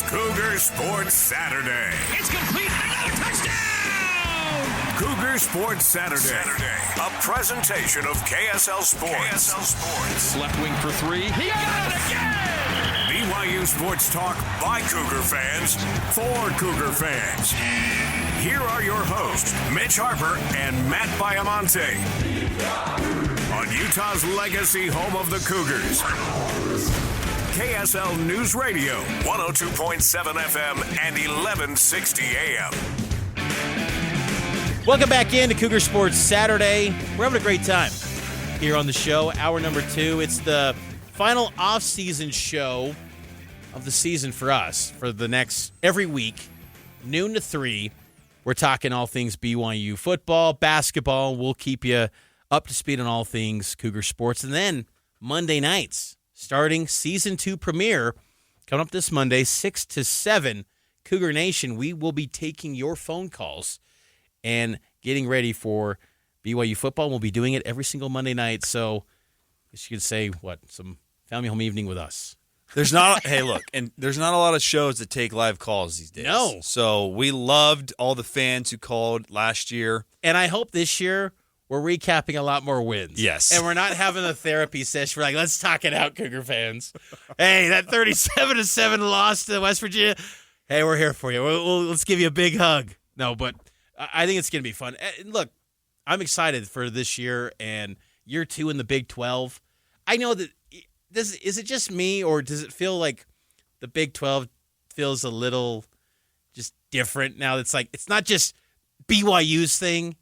Cougar Sports Saturday. It's complete. Another touchdown! Cougar Sports Saturday. A presentation of KSL Sports. Left wing for three. He got it again! BYU Sports Talk by Cougar fans for Cougar fans. Here are your hosts, Mitch Harper and Matt Baiamonte. On Utah's legacy home of the Cougars. KSL News Radio, 102.7 FM and 1160 AM. Welcome back into Cougar Sports Saturday. We're having a great time here on the show. Hour number 2. It's the final off-season show of the season for us. For the next, every week, noon to 3, we're talking all things BYU football, basketball. We'll keep you up to speed on all things Cougar sports. And then Monday nights, starting Season 2 premiere, coming up this Monday, 6 to 7, Cougar Nation. We will be taking your phone calls and getting ready for BYU football. We'll be doing it every single Monday night. So I guess you could say, some family home evening with us. There's not there's not a lot of shows that take live calls these days. No. So we loved all the fans who called last year. And I hope this year we're recapping a lot more wins. Yes. And we're not having a therapy session. We're like, let's talk it out, Cougar fans. Hey, that 37-7 loss to West Virginia. Hey, we're here for you. Let's give you a big hug. No, but I think it's going to be fun. Look, I'm excited for this year and year 2 in the Big 12. I know that is it just me, or does it feel like the Big 12 feels a little just different now? It's like it's not just BYU's thing.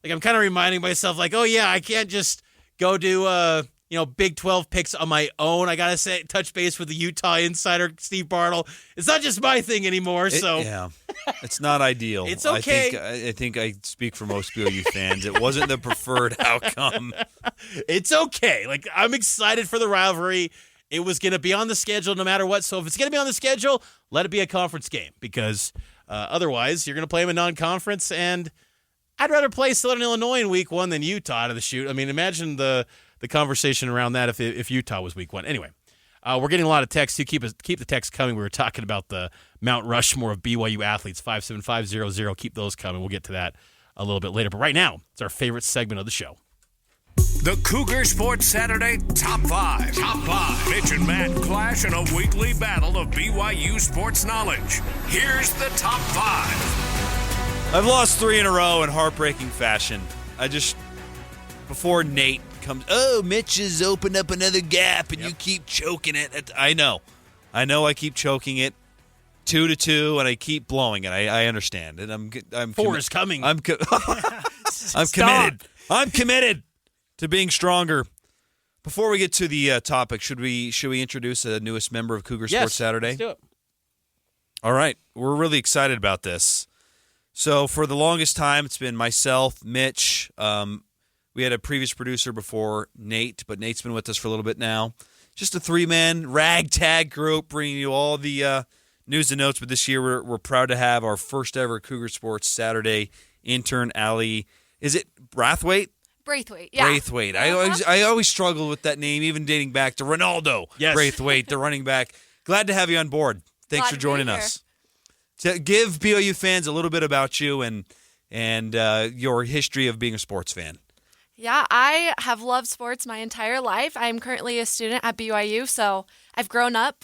Like I'm kind of reminding myself, like, oh yeah, I can't just go do Big 12 picks on my own. I gotta touch base with the Utah insider Steve Bartle. It's not just my thing anymore. It's not ideal. It's okay. I think I speak for most BYU fans. It wasn't the preferred outcome. It's okay. Like I'm excited for the rivalry. It was gonna be on the schedule no matter what. So if it's gonna be on the schedule, let it be a conference game because otherwise you're gonna play them in non-conference and. I'd rather play Southern Illinois in week 1 than Utah out of the chute. I mean, imagine the conversation around that if Utah was week 1. Anyway, we're getting a lot of texts. Keep the texts coming. We were talking about the Mount Rushmore of BYU athletes, 57500. Keep those coming. We'll get to that a little bit later. But right now, it's our favorite segment of the show. The Cougar Sports Saturday Top 5. Top 5. Mitch and Matt clash in a weekly battle of BYU sports knowledge. Here's the Top 5. I've lost 3 in a row in heartbreaking fashion. Before Nate comes, Mitch has opened up another gap and you keep choking it. I know I keep choking it 2-2 and I keep blowing it. I understand. And I'm 4 is coming. I'm committed. I'm committed to being stronger. Before we get to the topic, should we introduce the newest member of Cougar Sports Saturday? Let's do it. All right. We're really excited about this. So for the longest time, it's been myself, Mitch. We had a previous producer before, Nate, but Nate's been with us for a little bit now. Just a 3-man ragtag group bringing you all the news and notes. But this year, we're proud to have our first ever Cougar Sports Saturday intern, Allie. Is it Braithwaite? Braithwaite, yeah. Braithwaite. I always struggled with that name, even dating back to Ronaldo. Yes. Braithwaite, the running back. Glad to have you on board. Thanks for joining us. To give BYU fans a little bit about you and your history of being a sports fan. Yeah, I have loved sports my entire life. I'm currently a student at BYU, so I've grown up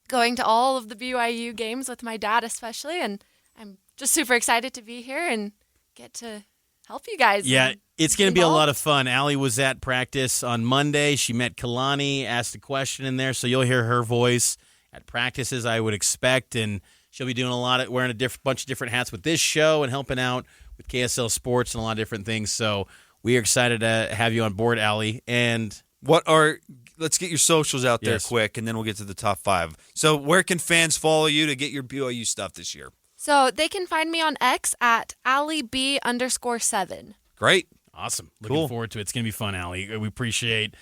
going to all of the BYU games with my dad especially, and I'm just super excited to be here and get to help you guys. Yeah, it's going to be a lot of fun. Allie was at practice on Monday. She met Kalani, asked a question in there, so you'll hear her voice at practices, I would expect, and she'll be doing wearing a bunch of different hats with this show and helping out with KSL Sports and a lot of different things. So we are excited to have you on board, Allie. And let's get your socials out there quick, and then we'll get to the top 5. So where can fans follow you to get your BYU stuff this year? So they can find me on X at AllieB_7. Great. Awesome. Looking forward to it. It's going to be fun, Allie. We appreciate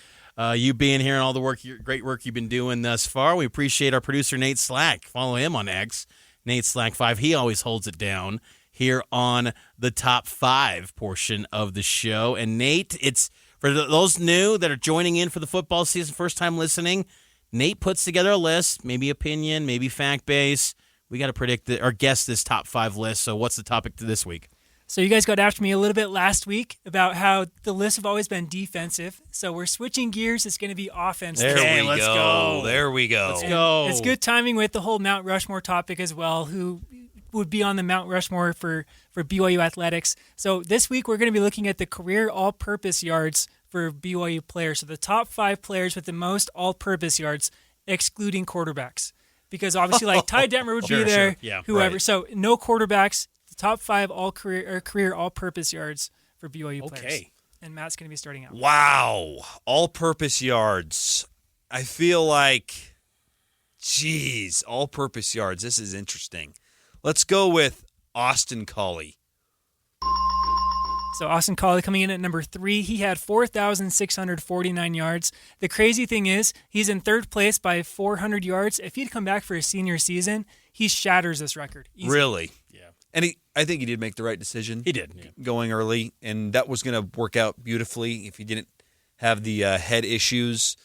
you being here and all the great work you've been doing thus far. We appreciate our producer, Nate Slack. Follow him on X, Nate Slack 5. He always holds it down here on the top 5 portion of the show. And Nate, it's for those new that are joining in for the football season, first time listening, Nate puts together a list, maybe opinion, maybe fact base, we got to predict or guess this top 5 list. So what's the topic to this week? So you guys got after me a little bit last week about how the lists have always been defensive. So we're switching gears. It's going to be offense. There Okay, we let's go. go. There we go. Let's go. It's good timing with the whole Mount Rushmore topic as well, who would be on the Mount Rushmore for BYU athletics. So this week we're going to be looking at the career all-purpose yards for BYU players. So the top 5 players with the most all-purpose yards, excluding quarterbacks. Because obviously, like Ty Detmer would be there, Yeah, whoever. right. So no quarterbacks. The top 5 career all-purpose yards for BYU players. Okay. And Matt's going to be starting out. Wow. All-purpose yards. I feel like, geez, all-purpose yards. This is interesting. Let's go with Austin Collie. So Austin Collie coming in at number 3. He had 4,649 yards. The crazy thing is, he's in third place by 400 yards. If he'd come back for his senior season, he shatters this record. Easy. Really? Yeah. And I think he did make the right decision. He did. Yeah. Going early, and that was going to work out beautifully if he didn't have the head issues.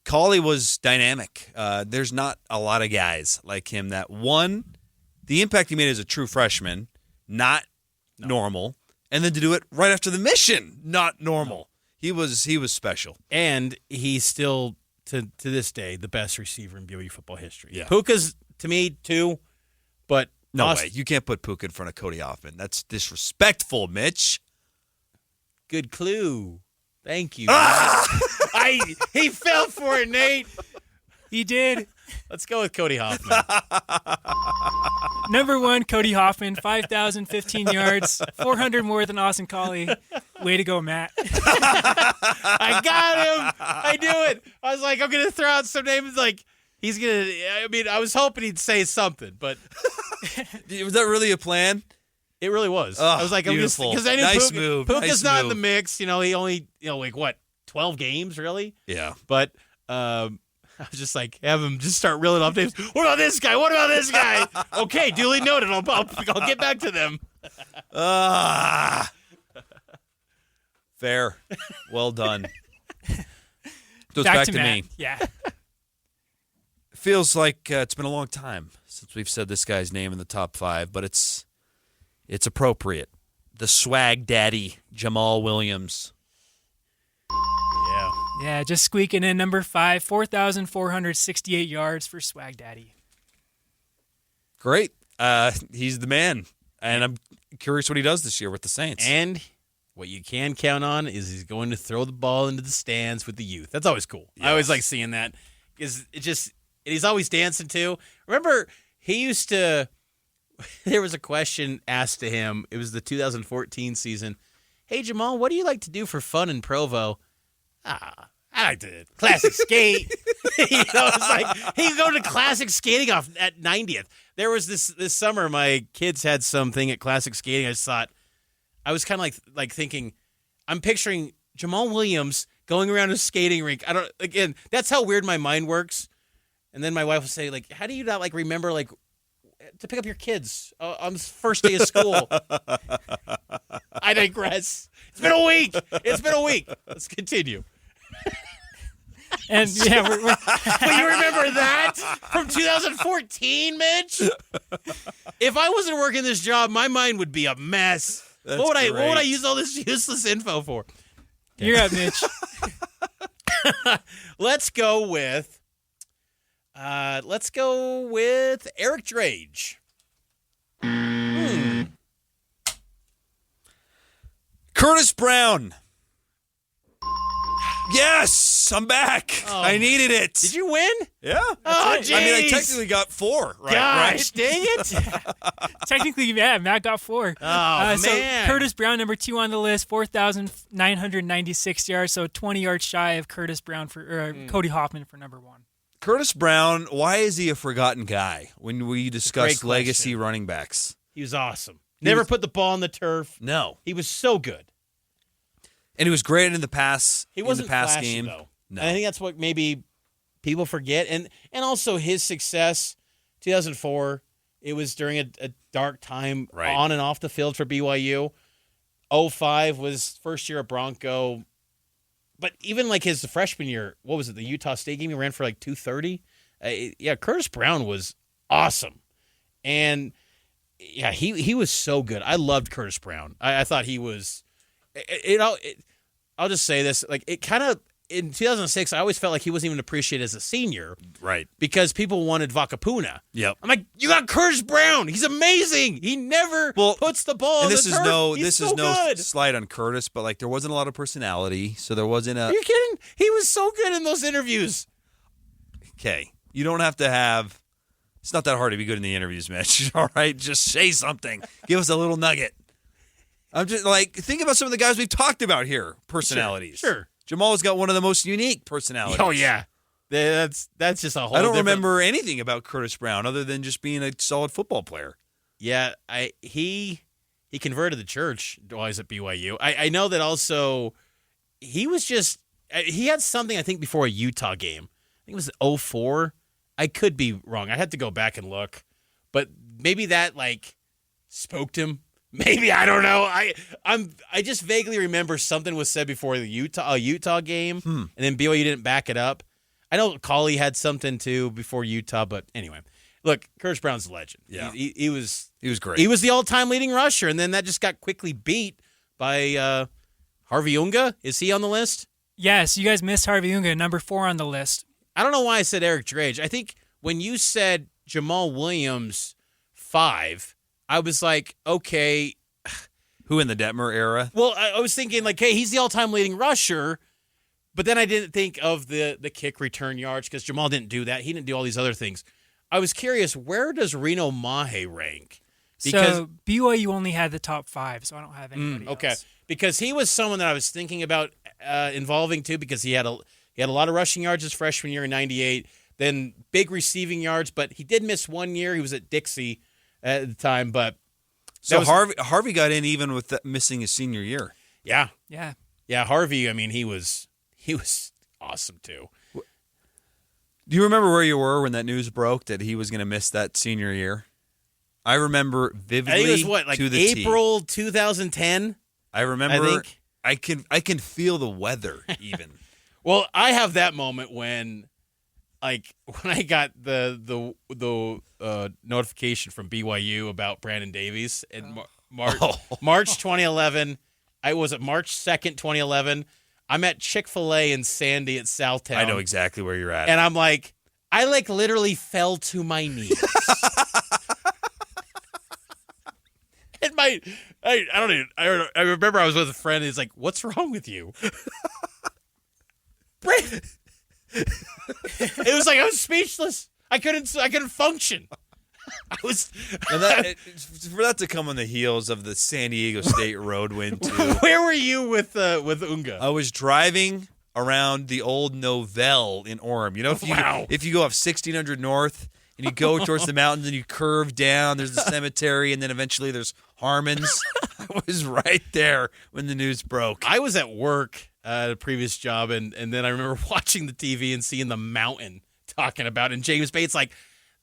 Collie was dynamic. There's not a lot of guys like him that, one, the impact he made as a true freshman, not normal, and then to do it right after the mission, not normal. He was special. And he's still, to this day, the best receiver in BYU football history. Yeah. Puka's, to me, 2, but No way. You can't put Puka in front of Cody Hoffman. That's disrespectful, Mitch. Good clue. Thank you. He fell for it, Nate. He did. Let's go with Cody Hoffman. Number 1, Cody Hoffman, 5,015 yards, 400 more than Austin Collie. Way to go, Matt. I got him. I knew it. I was like, I'm going to throw out some names. Like, he's going to, I mean, I was hoping he'd say something, but. Was that really a plan? It really was. Oh, I was like, beautiful. because I knew Nice move. Puka's Nice not in move. the mix. He only, like what, 12 games, really? Yeah. But I was just like, have him just start reeling off names. What about this guy? What about this guy? Okay, duly noted. I'll get back to them. Fair. Well done. So it's back to Matt. me. Yeah. Feels like it's been a long time since we've said this guy's name in the top 5, but it's appropriate. The swag daddy, Jamal Williams. Yeah. Yeah, just squeaking in number 5, 4,468 yards for Swag Daddy. Great. He's the man. And I'm curious what he does this year with the Saints. And what you can count on is he's going to throw the ball into the stands with the youth. That's always cool. I always like seeing that because he's always dancing too. Remember, he used to. There was a question asked to him. It was the 2014 season. Hey Jamal, what do you like to do for fun in Provo? I like to classic skate. It's like he could go to classic skating off at 90th. There was this summer, my kids had something at classic skating. I just thought, I was kind of like thinking, I'm picturing Jamal Williams going around a skating rink. That's how weird my mind works. And then my wife would say, like, how do you not like remember like to pick up your kids on the first day of school? I digress. It's been a week. Let's continue. And yeah, we're But you remember that from 2014, Mitch? If I wasn't working this job, my mind would be a mess. That's What would I great. use all this useless info for? you're up, Mitch. Let's go with Eric Drage. Curtis Brown. Yes, I'm back. I needed it. Did you win? Yeah. Oh, I mean, I jeez. technically got 4. Right? Gosh, dang it. Technically, yeah, Matt got 4. Oh, So man. Curtis Brown, number 2 on the list, 4,996 yards, so 20 yards shy of Curtis Brown Cody Hoffman for number 1. Curtis Brown, why is he a forgotten guy when we discuss great legacy question. running backs? He was awesome. Never put the ball on the turf. No. He was so good. And he was great in the pass. He wasn't in the pass flashy, game. though. No. And I think that's what maybe people forget. And also his success, 2004, it was during a dark time Right. on and off the field for BYU. 05 was first year at Bronco. But even like his freshman year, what was it, the Utah State game? He ran for like 230. Yeah, Curtis Brown was awesome. And yeah, he was so good. I loved Curtis Brown. I thought he was. I'll just say this: like it kind of in 2006, I always felt like he wasn't even appreciated as a senior, Right. because people wanted Vakapuna. Yep. I'm like, you got Curtis Brown. He's amazing. He never puts the ball. And on this the is turf. no He's this so is no good. slight on Curtis, but like there wasn't a lot of personality, so there wasn't Are a you kidding? He was so good in those interviews. okay. You don't have to have. It's not that hard to be good in the interviews, Mitch. All right, just say something. Give us a little nugget. I'm just like think about some of the guys we've talked about here. Personalities. Sure. Jamal's got one of the most unique personalities. Oh yeah, that's just a whole. I don't different- remember anything about Curtis Brown other than just being a solid football player. Yeah, he converted the church while he was at BYU. I know that also he was just he had something I think before a Utah game. I think it was 04. I could be wrong. I had to go back and look, but maybe that like spoke to him. Maybe, I don't know. I just vaguely remember something was said before the Utah game, and then BYU didn't back it up. I know Collie had something too before Utah, but anyway, look, Curtis Brown's a legend. Yeah. He was great. He was the all-time leading rusher, and then that just got quickly beat by Harvey Unga. Is he on the list? Yes, you guys missed Harvey Unga, number 4 on the list. I don't know why I said Eric Drage. I think when you said Jamal Williams 5. I was like, okay. Who in the Detmer era? Well, I was thinking like, hey, he's the all-time leading rusher, but then I didn't think of the kick return yards because Jamal didn't do that. He didn't do all these other things. I was curious, where does Reno Mahe rank? So BYU only had the top 5, so I don't have anybody okay, else. because he was someone that I was thinking about involving too, because he had a lot of rushing yards his freshman year in '98, then big receiving yards, but he did miss 1 year. He was at Dixie at the time, but so Harvey got in even with missing his senior year. Yeah. Harvey. I mean, he was awesome too. Do you remember where you were when that news broke that he was going to miss that senior year? I remember vividly. I think it was what, like to the April 2010. I remember. I think I can feel the weather even. Well, I have that moment when I got the notification from BYU about Brandon Davies in March 2011. I was at March 2nd, 2011. I'm at Chick-fil-A in Sandy at Southtown. I know exactly where you're at. And I'm like, I literally fell to my knees. And I remember I was with a friend. He's like, "What's wrong with you?" It was like I was speechless. I couldn't function. I was. And for that to come on the heels of the San Diego State road win too. Where were you with Unga? I was driving around the old Novell in Orem. You know, if you go up 1600 North and you go towards the mountains and you curve down, there's the cemetery, and then eventually there's Harmon's. I was right there when the news broke. I was at work at a previous job, and then I remember watching the TV and seeing the mountain talking about it, and James Bates like,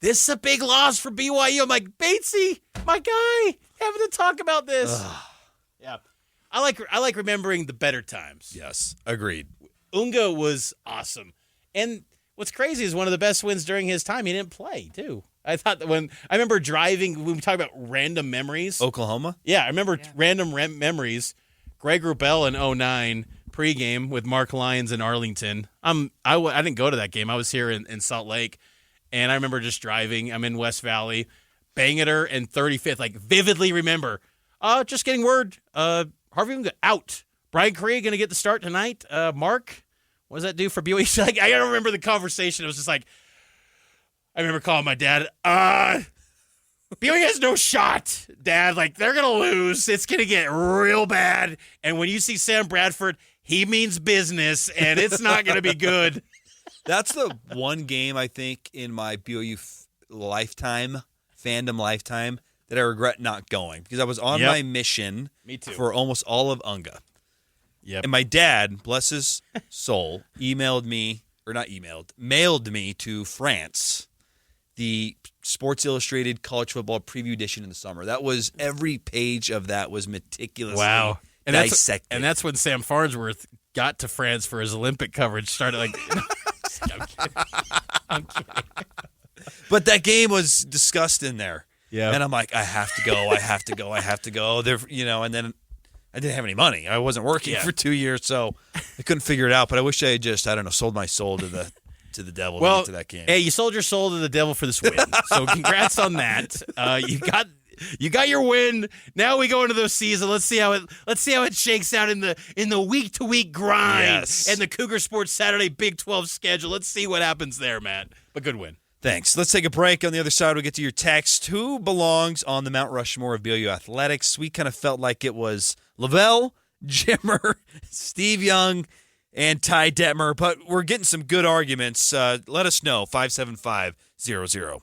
this is a big loss for BYU. I'm like, Batesy, my guy, having to talk about this. Yeah. I like remembering the better times. Yes, agreed. Unga was awesome. And what's crazy is one of the best wins during his time, he didn't play, too. I thought that when I remember driving, when we talk about random memories. Oklahoma? Yeah, I remember random memories. Greg Wrubell in 2009 pregame with Mark Lyons in Arlington. I didn't go to that game. I was here in Salt Lake. And I remember just driving. I'm in West Valley. Bangeter and 35th. Like, vividly remember. Just getting word. Harvey Unga out. Brian Correa going to get the start tonight. Mark, what does that do for BYU? Like, I don't remember the conversation. It was just like, I remember calling my dad. BYU has no shot, Dad. Like, they're going to lose. It's going to get real bad. And when you see Sam Bradford, he means business, and it's not going to be good. That's the one game I think in my BYU fandom lifetime, that I regret not going because I was on my mission for almost all of Unga. Yep. And my dad, bless his soul, mailed me to France the Sports Illustrated College Football Preview Edition in the summer. That was, every page of that was meticulously dissected. And that's when Sam Farnsworth got to France for his Olympic coverage. Started like, I'm kidding. But that game was discussed in there. Yeah. And I'm like, I have to go. There, and then I didn't have any money. I wasn't working for 2 years, so I couldn't figure it out. But I wish I had just, sold my soul to the devil to get to that game. Hey, you sold your soul to the devil for this win. So congrats on that. You got your win. Now we go into the season. Let's see how it shakes out in the week-to-week grind and the Cougar Sports Saturday Big 12 schedule. Let's see what happens there, Matt. But good win. Thanks. Let's take a break. On the other side, we'll get to your text. Who belongs on the Mount Rushmore of BYU athletics? We kind of felt like it was Lavelle, Jimmer, Steve Young, and Ty Detmer, but we're getting some good arguments. Let us know, 57500.